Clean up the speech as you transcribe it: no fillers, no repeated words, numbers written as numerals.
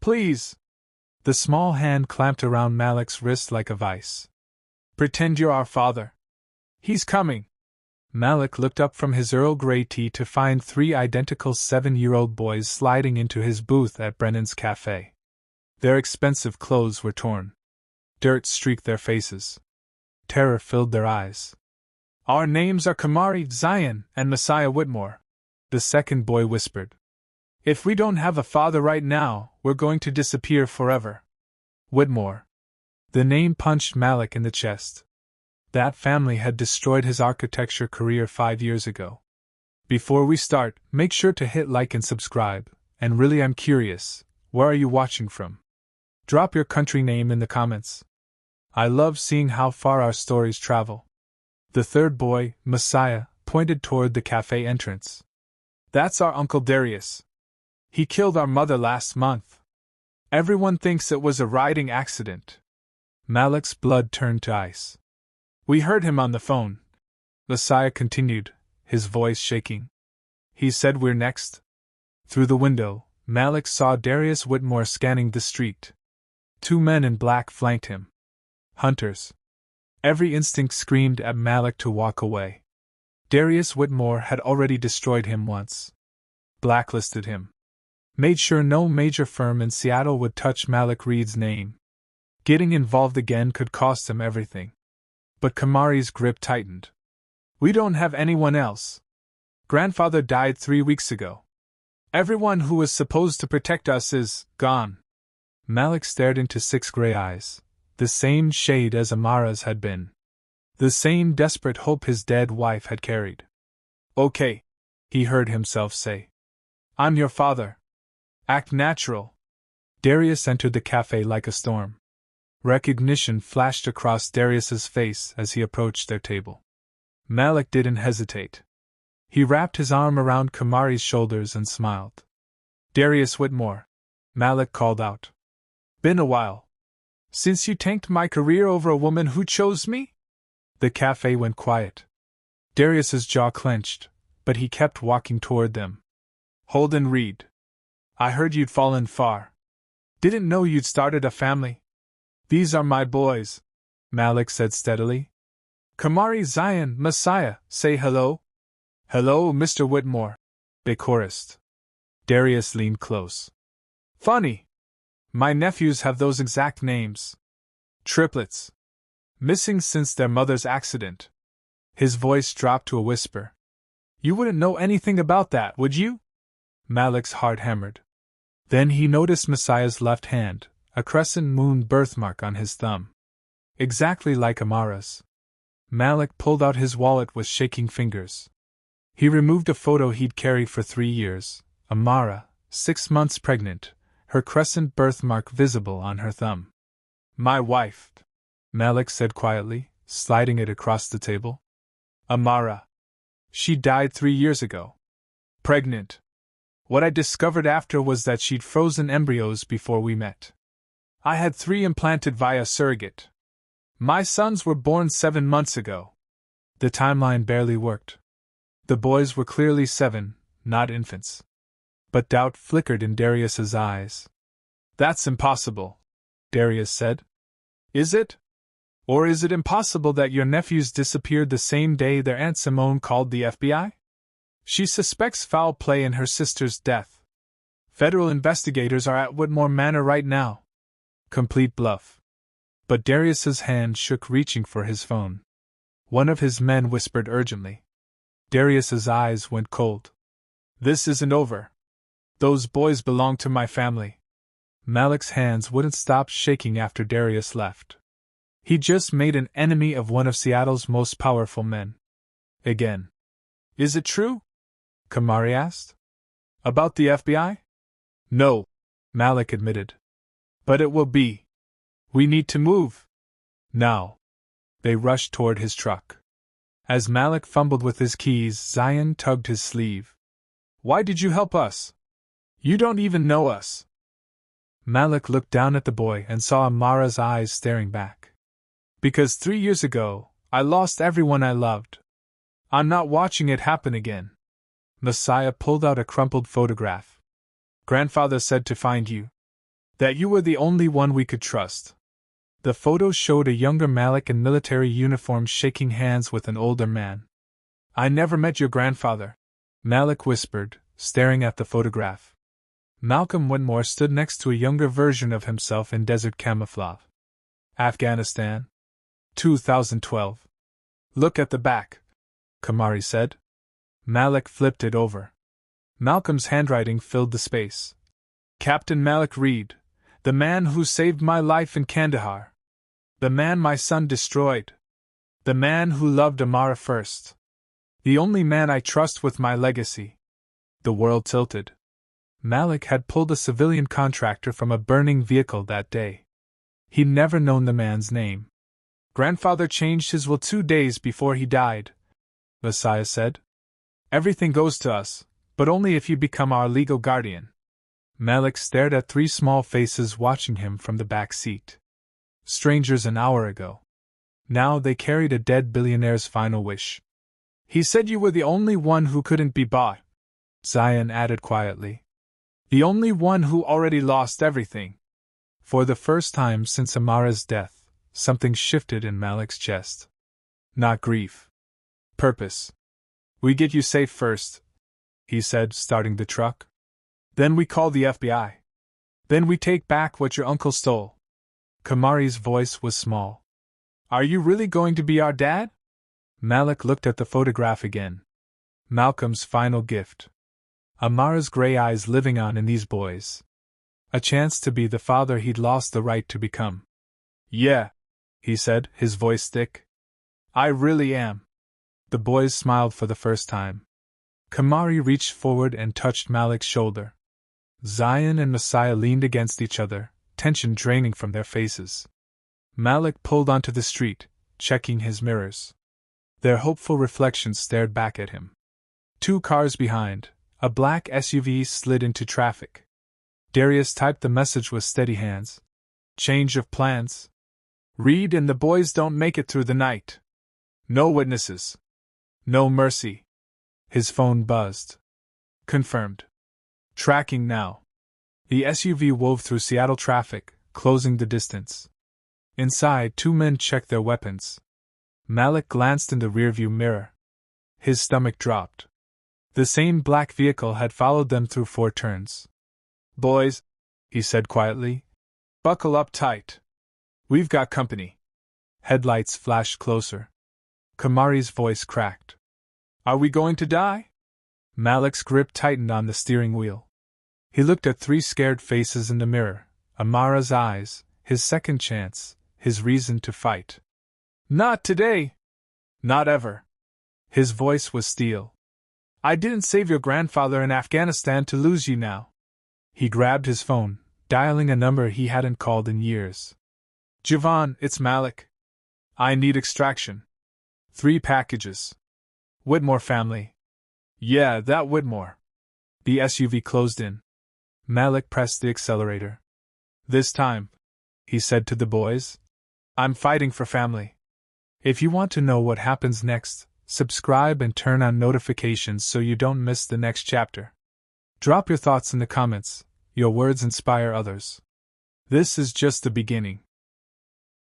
Please. The small hand clamped around Malik's wrist like a vice. Pretend you're our father. He's coming. Malik looked up from his Earl Grey tea to find 3 identical 7-year-old boys sliding into his booth at Brennan's cafe. Their expensive clothes were torn. Dirt streaked their faces. Terror filled their eyes. Our names are Kamari, Zion, and Messiah Whitmore, the second boy whispered. If we don't have a father right now, we're going to disappear forever. Whitmore. The name punched Malik in the chest. That family had destroyed his architecture career 5 years ago. Before we start, make sure to hit like and subscribe, and really I'm curious, where are you watching from? Drop your country name in the comments. I love seeing how far our stories travel. The third boy, Messiah, pointed toward the cafe entrance. That's our Uncle Darius. He killed our mother last month. Everyone thinks it was a riding accident. Malik's blood turned to ice. We heard him on the phone. Messiah continued, his voice shaking. He said we're next. Through the window, Malik saw Darius Whitmore scanning the street. 2 men in black flanked him. Hunters. Every instinct screamed at Malik to walk away. Darius Whitmore had already destroyed him once. Blacklisted him. Made sure no major firm in Seattle would touch Malik Reed's name. Getting involved again could cost him everything. But Kamari's grip tightened. We don't have anyone else. Grandfather died 3 weeks ago. Everyone who was supposed to protect us is gone. Malik stared into 6 gray eyes, the same shade as Amara's had been. The same desperate hope his dead wife had carried. Okay, he heard himself say. I'm your father. Act natural. Darius entered the cafe like a storm. Recognition flashed across Darius's face as he approached their table. Malik didn't hesitate. He wrapped his arm around Kamari's shoulders and smiled. Darius Whitmore, Malik called out. Been a while. Since you tanked my career over a woman who chose me? The cafe went quiet. Darius's jaw clenched, but he kept walking toward them. Holden Reed. I heard you'd fallen far. Didn't know you'd started a family. These are my boys, Malik said steadily. Kamari, Zion, Messiah, say hello. Hello, Mr. Whitmore, they chorused. Darius leaned close. Funny. My nephews have those exact names. Triplets. Missing since their mother's accident. His voice dropped to a whisper. You wouldn't know anything about that, would you? Malik's heart hammered. Then he noticed Messiah's left hand, a crescent moon birthmark on his thumb. Exactly like Amara's. Malik pulled out his wallet with shaking fingers. He removed a photo he'd carried for 3 years, Amara, 6 months pregnant, her crescent birthmark visible on her thumb. My wife, Malik said quietly, sliding it across the table. Amara. She died 3 years ago. Pregnant. What I discovered after was that she'd frozen embryos before we met. I had 3 implanted via surrogate. My sons were born 7 months ago. The timeline barely worked. The boys were clearly 7, not infants. But doubt flickered in Darius's eyes. That's impossible, Darius said. Is it? Or is it impossible that your nephews disappeared the same day their Aunt Simone called the FBI? She suspects foul play in her sister's death. Federal investigators are at Whitmore Manor right now. Complete bluff. But Darius's hand shook, reaching for his phone. One of his men whispered urgently. Darius's eyes went cold. This isn't over. Those boys belong to my family. Malik's hands wouldn't stop shaking after Darius left. He just made an enemy of one of Seattle's most powerful men. Again. Is it true? Kamari asked. About the FBI? No, Malik admitted. But it will be. We need to move. Now. They rushed toward his truck. As Malik fumbled with his keys, Zion tugged his sleeve. Why did you help us? You don't even know us. Malik looked down at the boy and saw Amara's eyes staring back. Because 3 years ago, I lost everyone I loved. I'm not watching it happen again. Messiah pulled out a crumpled photograph. Grandfather said to find you. That you were the only one we could trust. The photo showed a younger Malik in military uniform shaking hands with an older man. I never met your grandfather, Malik whispered, staring at the photograph. Malcolm Whitmore stood next to a younger version of himself in desert camouflage. Afghanistan. 2012. Look at the back, Kamari said. Malik flipped it over. Malcolm's handwriting filled the space. Captain Malik Reed, the man who saved my life in Kandahar. The man my son destroyed. The man who loved Amara first. The only man I trust with my legacy. The world tilted. Malik had pulled a civilian contractor from a burning vehicle that day. He'd never known the man's name. Grandfather changed his will 2 days before he died, Messiah said. Everything goes to us, but only if you become our legal guardian. Malik stared at 3 small faces watching him from the back seat. Strangers an hour ago. Now they carried a dead billionaire's final wish. He said you were the only one who couldn't be bought, Zion added quietly. The only one who already lost everything. For the first time since Amara's death, something shifted in Malik's chest. Not grief. Purpose. We get you safe first, he said, starting the truck. Then we call the FBI. Then we take back what your uncle stole. Kamari's voice was small. Are you really going to be our dad? Malik looked at the photograph again. Malcolm's final gift. Amara's gray eyes living on in these boys. A chance to be the father he'd lost the right to become. Yeah, he said, his voice thick. I really am. The boys smiled for the first time. Kamari reached forward and touched Malik's shoulder. Zion and Messiah leaned against each other, tension draining from their faces. Malik pulled onto the street, checking his mirrors. Their hopeful reflections stared back at him. 2 cars behind, a black SUV slid into traffic. Darius typed the message with steady hands. Change of plans. Reed and the boys don't make it through the night. No witnesses. No mercy. His phone buzzed. Confirmed. Tracking now. The SUV wove through Seattle traffic, closing the distance. Inside, 2 men checked their weapons. Malik glanced in the rearview mirror. His stomach dropped. The same black vehicle had followed them through 4 turns. Boys, he said quietly, buckle up tight. We've got company. Headlights flashed closer. Kamari's voice cracked. Are we going to die? Malik's grip tightened on the steering wheel. He looked at 3 scared faces in the mirror, Amara's eyes, his second chance, his reason to fight. Not today. Not ever. His voice was steel. I didn't save your grandfather in Afghanistan to lose you now. He grabbed his phone, dialing a number he hadn't called in years. Javon, it's Malik. I need extraction. 3 packages. Whitmore family. Yeah, that Whitmore. The SUV closed in. Malik pressed the accelerator. This time, he said to the boys, I'm fighting for family. If you want to know what happens next, subscribe and turn on notifications so you don't miss the next chapter. Drop your thoughts in the comments. Your words inspire others. This is just the beginning.